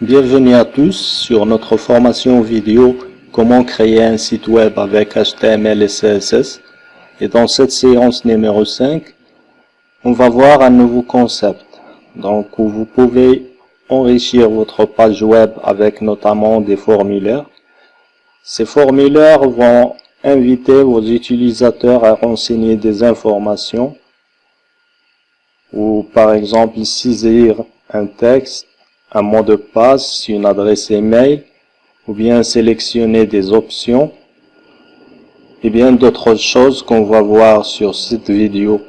Bienvenue à tous sur notre formation vidéo Comment créer un site web avec HTML et CSS. Et dans cette séance numéro 5, on va voir un nouveau concept. Donc, où vous pouvez enrichir votre page web avec notamment des formulaires. Ces formulaires vont inviter vos utilisateurs à renseigner des informations ou par exemple saisir un texte, un mot de passe, une adresse email, ou bien sélectionner des options, et bien d'autres choses qu'on va voir sur cette vidéo,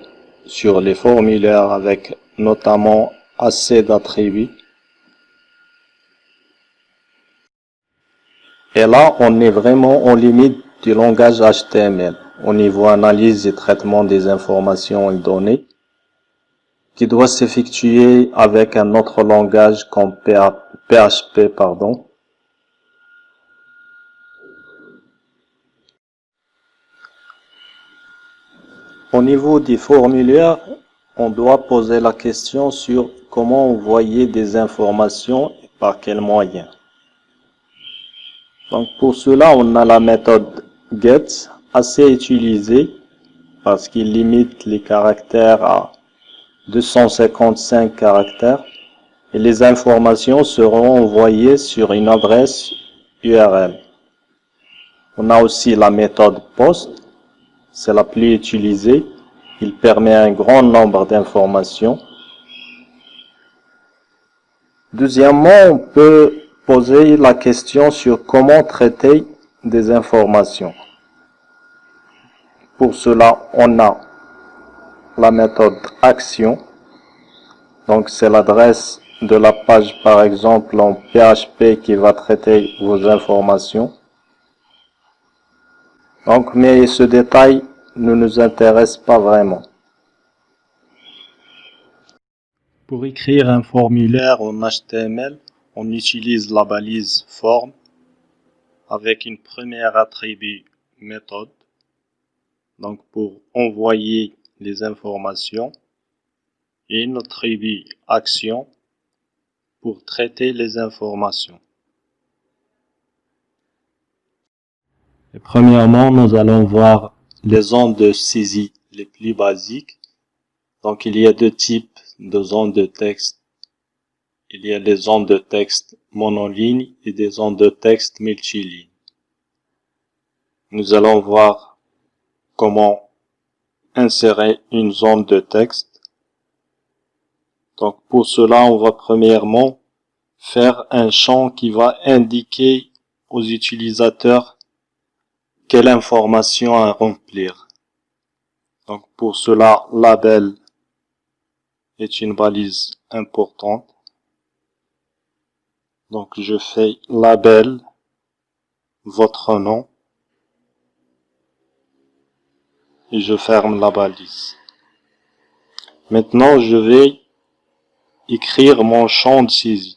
sur les formulaires avec notamment assez d'attributs. Et là, on est vraiment en limite du langage HTML, au niveau analyse et traitement des informations et données, qui doit s'effectuer avec un autre langage comme PHP, pardon. Au niveau des formulaires, on doit poser la question sur comment envoyer des informations et par quels moyens. Donc pour cela, on a la méthode get, assez utilisée parce qu'il limite les caractères à 255 caractères et les informations seront envoyées sur une adresse URL. On a aussi la méthode post, c'est la plus utilisée. Il permet un grand nombre d'informations. Deuxièmement, on peut poser la question sur comment traiter des informations. Pour cela, on a la méthode action. Donc, c'est l'adresse de la page, par exemple, en PHP qui va traiter vos informations. Donc, mais ce détail ne nous intéresse pas vraiment. Pour écrire un formulaire en HTML, on utilise la balise form avec une première attribut méthode, donc pour envoyer les informations, et une attribut action pour traiter les informations. Et premièrement, nous allons voir les zones de saisie les plus basiques. Donc il y a deux types de zones de texte. Il y a les zones de texte monoligne et des zones de texte multiligne. Nous allons voir comment insérer une zone de texte. Donc pour cela, on va premièrement faire un champ qui va indiquer aux utilisateurs quelle information à remplir. Donc pour cela, label est une balise importante. Donc je fais label, votre nom, et je ferme la balise. Maintenant, je vais écrire mon champ de saisie.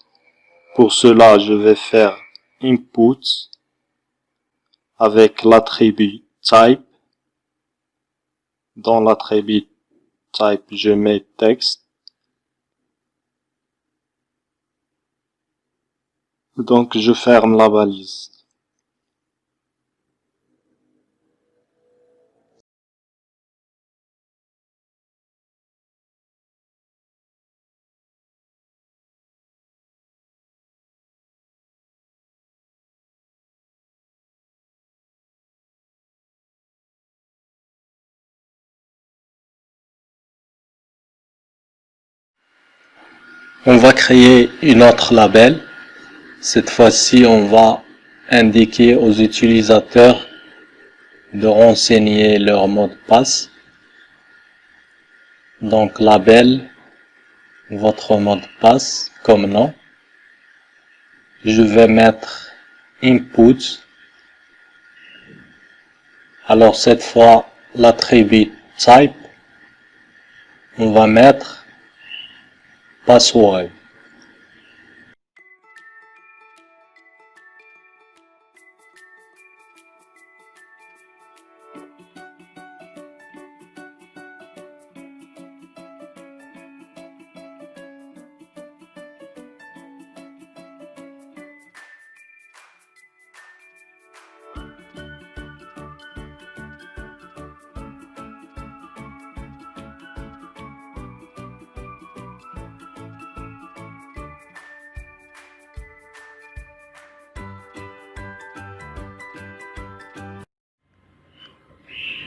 Pour cela, je vais faire input avec l'attribut type. Dans l'attribut type, je mets texte. Donc, je ferme la balise. On va créer une autre label. Cette fois-ci, on va indiquer aux utilisateurs de renseigner leur mot de passe. Donc, label, votre mot de passe comme nom. Je vais mettre input. Alors, cette fois, l'attribut type, on va mettre password.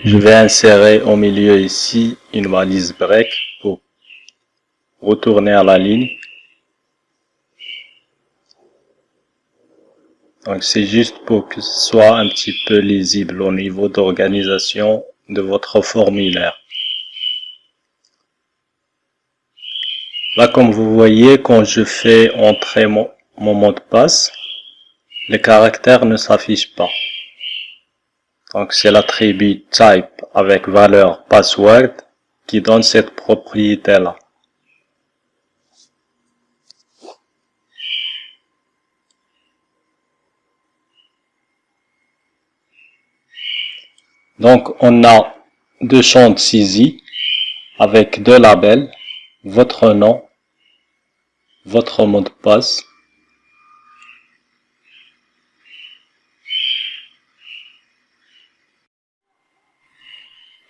Je vais insérer au milieu ici une balise break pour retourner à la ligne. Donc c'est juste pour que ce soit un petit peu lisible au niveau d'organisation de votre formulaire. Là, comme vous voyez, quand je fais entrer mon mot de passe, les caractères ne s'affichent pas. Donc c'est l'attribut type avec valeur password qui donne cette propriété-là. Donc on a deux champs de saisie avec deux labels, votre nom, votre mot de passe.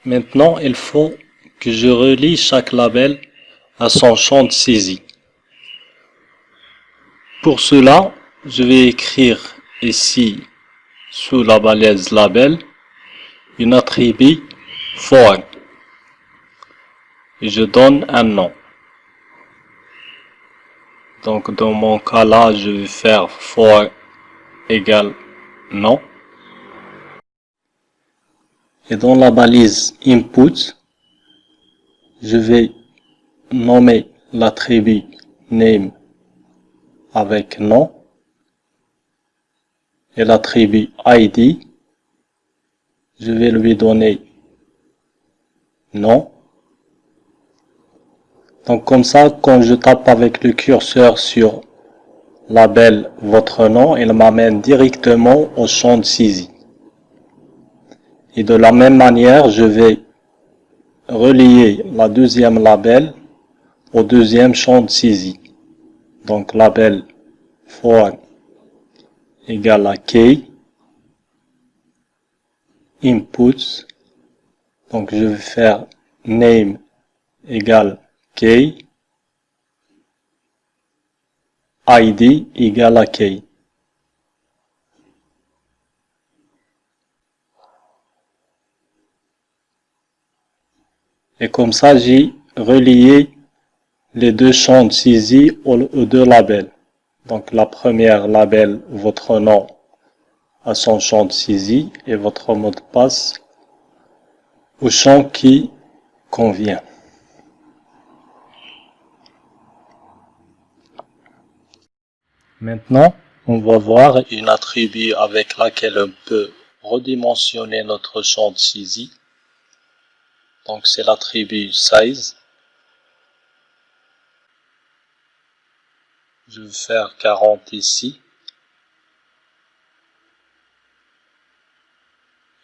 Maintenant, il faut que je relie chaque label à son champ de saisie. Pour cela, je vais écrire ici, sous la balise label, une attribut for et je donne un nom. Donc dans mon cas là, je vais faire for égale nom. Et dans la balise input, je vais nommer l'attribut name avec nom et l'attribut ID, je vais lui donner nom. Donc comme ça, quand je tape avec le curseur sur label votre nom, il m'amène directement au champ de saisie. Et de la même manière, je vais relier la deuxième label au deuxième champ de saisie. Donc label for égale à key, inputs, donc je vais faire name égale key, ID égale à key. Et comme ça, j'ai relié les deux champs de saisie aux deux labels. Donc la première label votre nom à son champ de saisie et votre mot de passe au champ qui convient. Maintenant, on va voir une attribut avec laquelle on peut redimensionner notre champ de saisie. Donc c'est l'attribut size. Je vais faire 40 ici.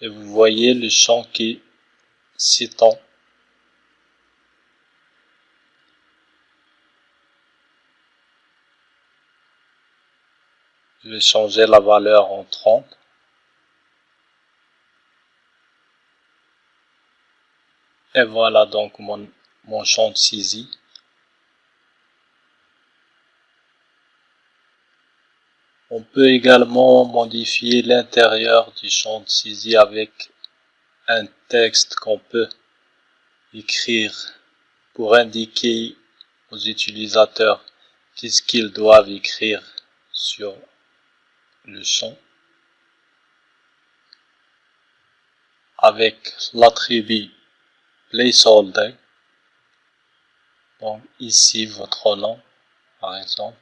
Et vous voyez le champ qui s'étend. Je vais changer la valeur en 30. Et voilà donc mon champ de saisie. On peut également modifier l'intérieur du champ de saisie avec un texte qu'on peut écrire pour indiquer aux utilisateurs qu'est-ce qu'ils doivent écrire sur le champ. Avec l'attribut placeholder, donc ici votre nom par exemple.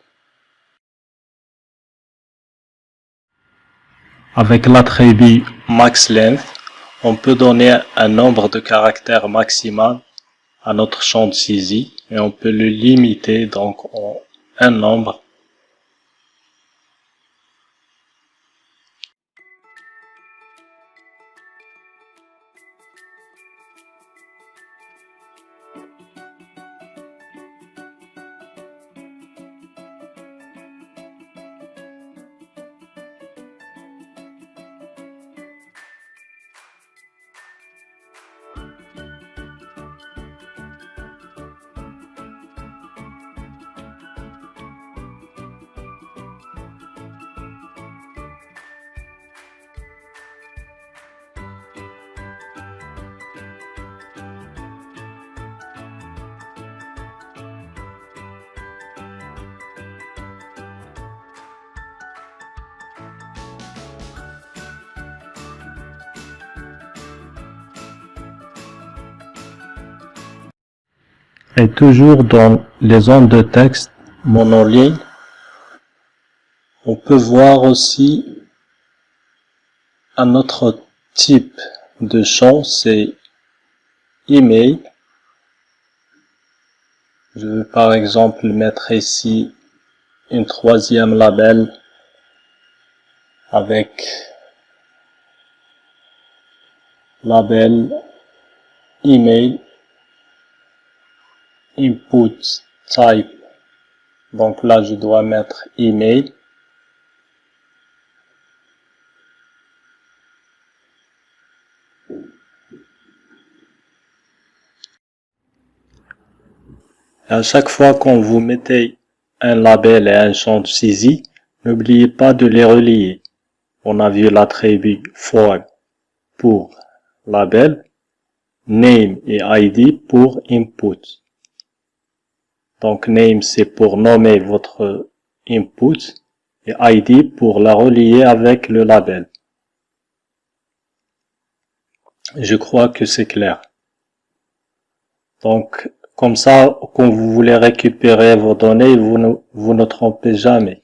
Avec l'attribut maxLength, on peut donner un nombre de caractères maximal à notre champ de saisie et on peut le limiter donc en un nombre. Et toujours dans les zones de texte monoligne, on peut voir aussi un autre type de champ, c'est email. Je vais par exemple mettre ici une troisième label avec label email input type. Donc là, je dois mettre email. Et à chaque fois qu'on vous mettez un label et un champ de saisie, n'oubliez pas de les relier. On a vu l'attribut for pour label, name et id pour input. Donc name c'est pour nommer votre input et id pour la relier avec le label. Je crois que c'est clair. Donc comme ça, quand vous voulez récupérer vos données, vous ne trompez jamais.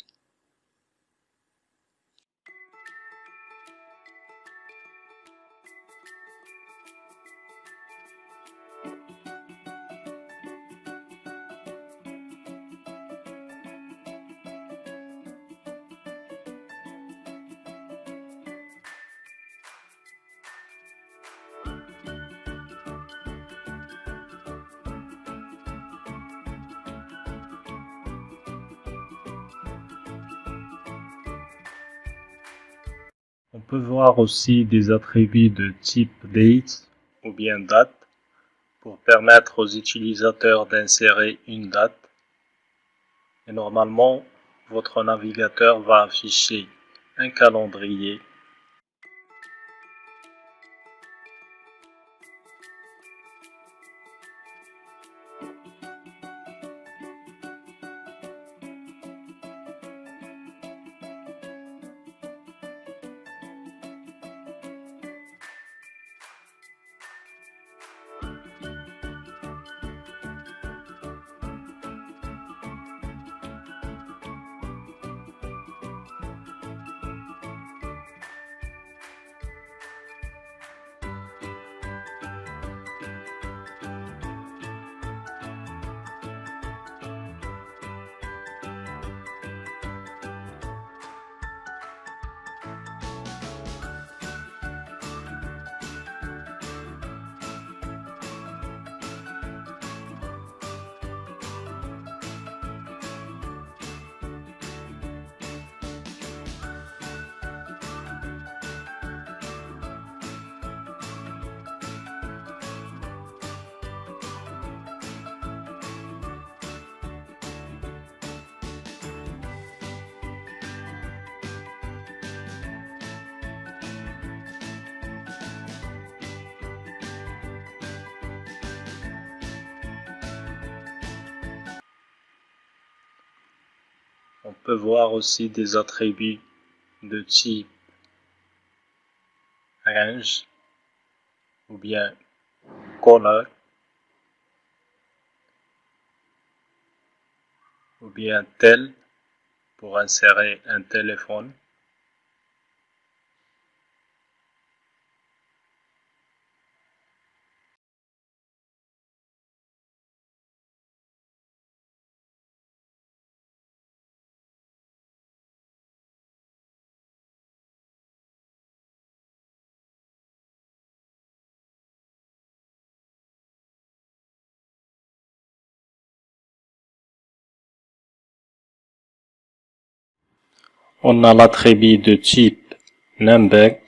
On peut voir aussi des attributs de type date ou bien date pour permettre aux utilisateurs d'insérer une date. Et normalement, votre navigateur va afficher un calendrier. On peut voir aussi des attributs de type range ou bien color ou bien tel pour insérer un téléphone. On a l'attribut de type number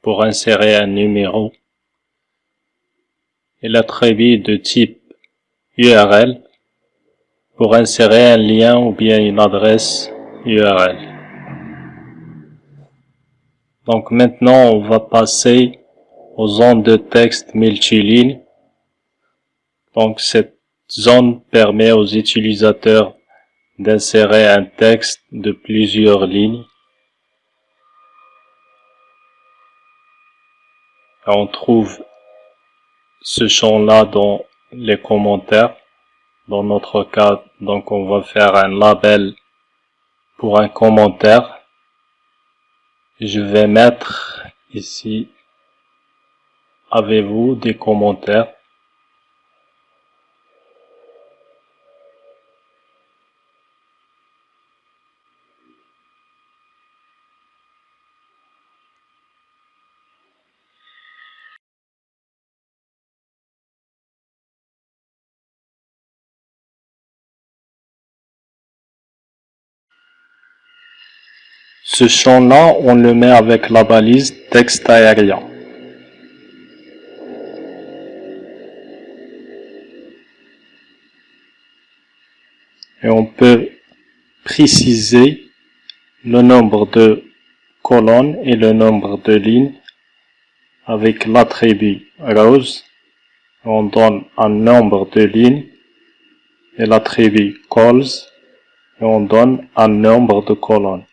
pour insérer un numéro et l'attribut de type URL pour insérer un lien ou bien une adresse URL. Donc maintenant, on va passer aux zones de texte multiligne. Donc cette zone permet aux utilisateurs d'insérer un texte de plusieurs lignes. On trouve ce champ-là dans les commentaires. Dans notre cas, donc on va faire un label pour un commentaire. Je vais mettre ici, avez-vous des commentaires? Ce champ-là, on le met avec la balise texte aérien. Et on peut préciser le nombre de colonnes et le nombre de lignes avec l'attribut rows. On donne un nombre de lignes et l'attribut columns et on donne un nombre de colonnes.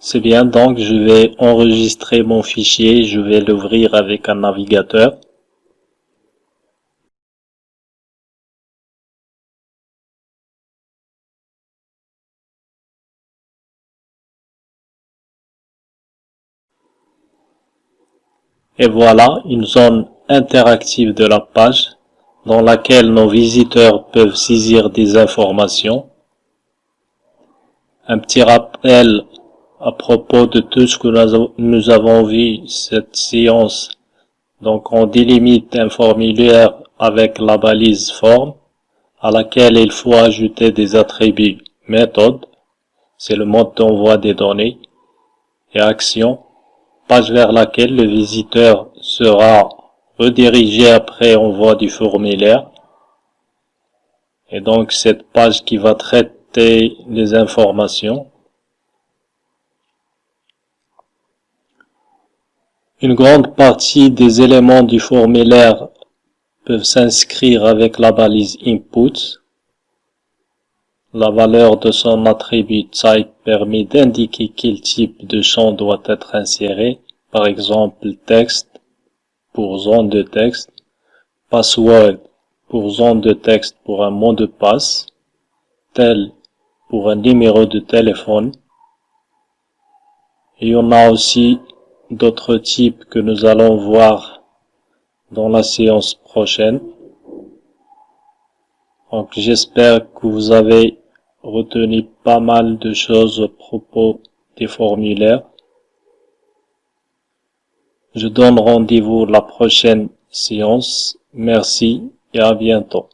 C'est bien, donc je vais enregistrer mon fichier, je vais l'ouvrir avec un navigateur. Et voilà une zone interactive de la page dans laquelle nos visiteurs peuvent saisir des informations. Un petit rappel à propos de tout ce que nous avons vu cette séance. Donc on délimite un formulaire avec la balise forme à laquelle il faut ajouter des attributs méthode, c'est le mode d'envoi des données, et action, page vers laquelle le visiteur sera redirigé après envoi du formulaire. Et donc cette page qui va traiter les informations. Une grande partie des éléments du formulaire peuvent s'inscrire avec la balise input. La valeur de son attribut type permet d'indiquer quel type de champ doit être inséré, par exemple texte pour zone de texte, password pour zone de texte pour un mot de passe, tel pour un numéro de téléphone. Et on a aussi d'autres types que nous allons voir dans la séance prochaine. Donc j'espère que vous avez retenu pas mal de choses à propos des formulaires. Je donne rendez-vous la prochaine séance. Merci et à bientôt.